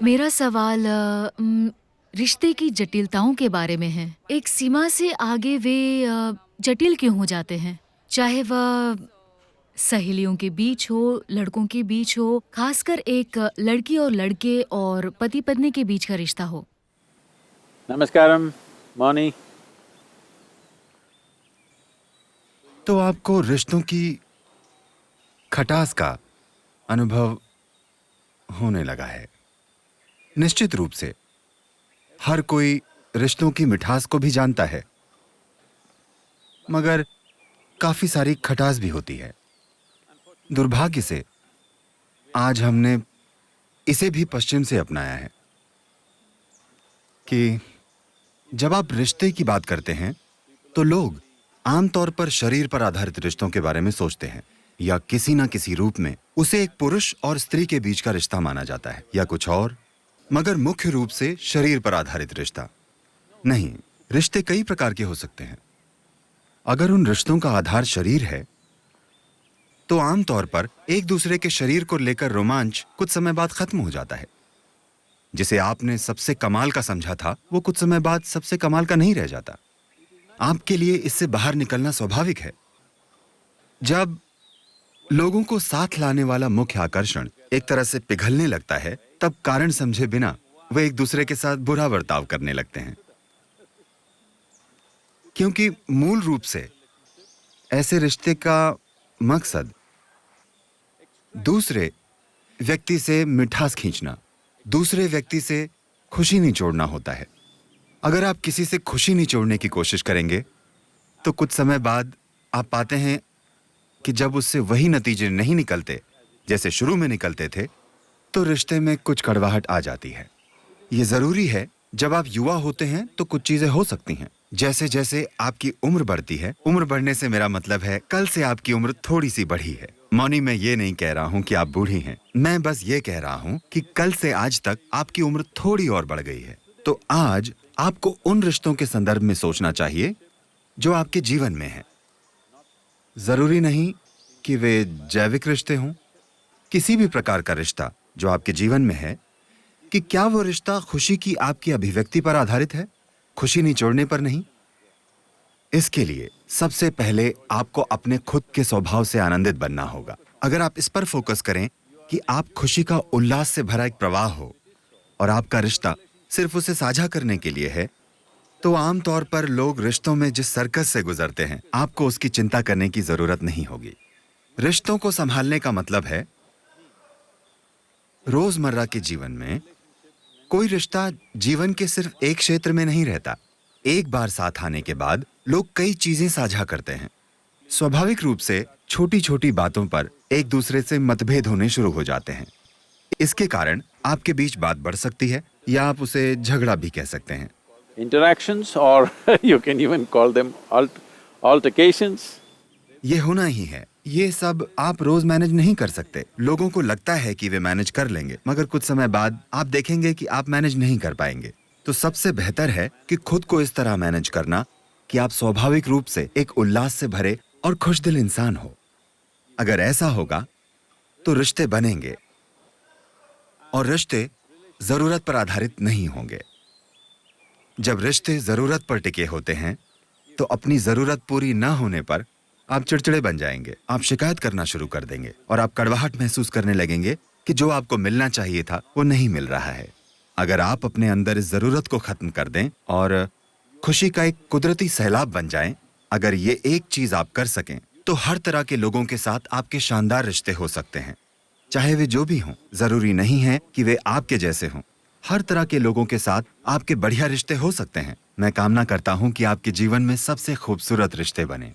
मेरा सवाल रिश्ते की जटिलताओं के बारे में है। एक सीमा से आगे वे जटिल क्यों हो जाते हैं? चाहे वह सहेलियों के बीच हो, लड़कों के बीच हो, खासकर एक लड़की और लड़के और पति-पत्नी के बीच का रिश्ता हो। नमस्कारम, मौनी। तो आपको रिश्तों की खटास का अनुभव होने लगा है। निश्चित रूप से हर कोई रिश्तों की मिठास को भी जानता है, मगर काफी सारी खटास भी होती है। दुर्भाग्य से आज हमने इसे भी पश्चिम से अपनाया है कि जब आप रिश्ते की बात करते हैं तो लोग आमतौर पर शरीर पर आधारित रिश्तों के बारे में सोचते हैं, या किसी ना किसी रूप में उसे एक पुरुष और स्त्री के बीच का रिश्ता माना जाता है, या कुछ और, मगर मुख्य रूप से शरीर पर आधारित रिश्ता नहीं। रिश्ते कई प्रकार के हो सकते हैं। अगर उन रिश्तों का आधार शरीर है तो आमतौर पर एक दूसरे के शरीर को लेकर रोमांच कुछ समय बाद खत्म हो जाता है। जिसे आपने सबसे कमाल का समझा था वो कुछ समय बाद सबसे कमाल का नहीं रह जाता। आपके लिए इससे बाहर निकलना स्वाभाविक है। जब लोगों को साथ लाने वाला मुख्य आकर्षण एक तरह से पिघलने लगता है, तब कारण समझे बिना वे एक दूसरे के साथ बुरा बर्ताव करने लगते हैं, क्योंकि मूल रूप से ऐसे रिश्ते का मकसद दूसरे व्यक्ति से मिठास खींचना, दूसरे व्यक्ति से खुशी निचोड़ना होता है। अगर आप किसी से खुशी निचोड़ने की कोशिश करेंगे तो कुछ समय बाद आप पाते हैं कि जब उससे वही नतीजे नहीं निकलते जैसे शुरू में निकलते थे, तो रिश्ते में कुछ कड़वाहट आ जाती है। ये जरूरी है। जब आप युवा होते हैं तो कुछ चीजें हो सकती हैं। जैसे जैसे आपकी उम्र बढ़ती है, उम्र बढ़ने से मेरा मतलब है कल से आपकी उम्र थोड़ी सी बढ़ी है। मौनी, मैं ये नहीं कह रहा हूँ कि आप बूढ़ी हैं, मैं बस ये कह रहा हूँ कि कल से आज तक आपकी उम्र थोड़ी और बढ़ गई है। तो आज आपको उन रिश्तों के संदर्भ में सोचना चाहिए जो आपके जीवन में है। जरूरी नहीं कि वे जैविक रिश्ते हों। किसी भी प्रकार का रिश्ता जो आपके जीवन में है, कि क्या वो रिश्ता खुशी की आपकी अभिव्यक्ति पर आधारित है, खुशी निचोड़ने पर नहीं। इसके लिए सबसे पहले आपको अपने खुद के स्वभाव से आनंदित बनना होगा। अगर आप इस पर फोकस करें कि आप खुशी का उल्लास से भरा एक प्रवाह हो और आपका रिश्ता सिर्फ उसे साझा करने के लिए है, तो आमतौर पर लोग रिश्तों में जिस सर्कस से गुजरते हैं, आपको उसकी चिंता करने की जरूरत नहीं होगी। रिश्तों को संभालने का मतलब है रोजमर्रा के जीवन में कोई रिश्ता जीवन के सिर्फ एक क्षेत्र में नहीं रहता। एक बार साथ आने के बाद लोग कई चीजें साझा करते हैं। स्वाभाविक रूप से छोटी छोटी बातों पर एक दूसरे से मतभेद होने शुरू हो जाते हैं। इसके कारण आपके बीच बात बढ़ सकती है, या आप उसे झगड़ा भी कह सकते हैं। Interactions or you can even call them altercations. ये होना ही है। ये सब आप रोज मैनेज नहीं कर सकते। लोगों को लगता है कि वे मैनेज कर लेंगे, मगर कुछ समय बाद आप देखेंगे कि आप मैनेज नहीं कर पाएंगे। तो सबसे बेहतर है कि खुद को इस तरह मैनेज करना कि आप स्वाभाविक रूप से एक उल्लास से भरे और खुशदिल इंसान हो। अगर ऐसा होगा तो रिश्ते बनेंगे, और रिश्ते जरूरत पर आधारित नहीं होंगे। जब रिश्ते जरूरत पर टिके होते हैं तो अपनी जरूरत पूरी न होने पर आप चिड़चिड़े बन जाएंगे, आप शिकायत करना शुरू कर देंगे, और आप कड़वाहट महसूस करने लगेंगे कि जो आपको मिलना चाहिए था वो नहीं मिल रहा है। अगर आप अपने अंदर इस जरूरत को खत्म कर दें और खुशी का एक कुदरती सैलाब बन जाएं, अगर ये एक चीज आप कर सकें, तो हर तरह के लोगों के साथ आपके शानदार रिश्ते हो सकते हैं। चाहे वे जो भी हों, जरूरी नहीं है कि वे आपके जैसे हों। हर तरह के लोगों के साथ आपके बढ़िया रिश्ते हो सकते हैं। मैं कामना करता हूं कि आपके जीवन में सबसे खूबसूरत रिश्ते बने।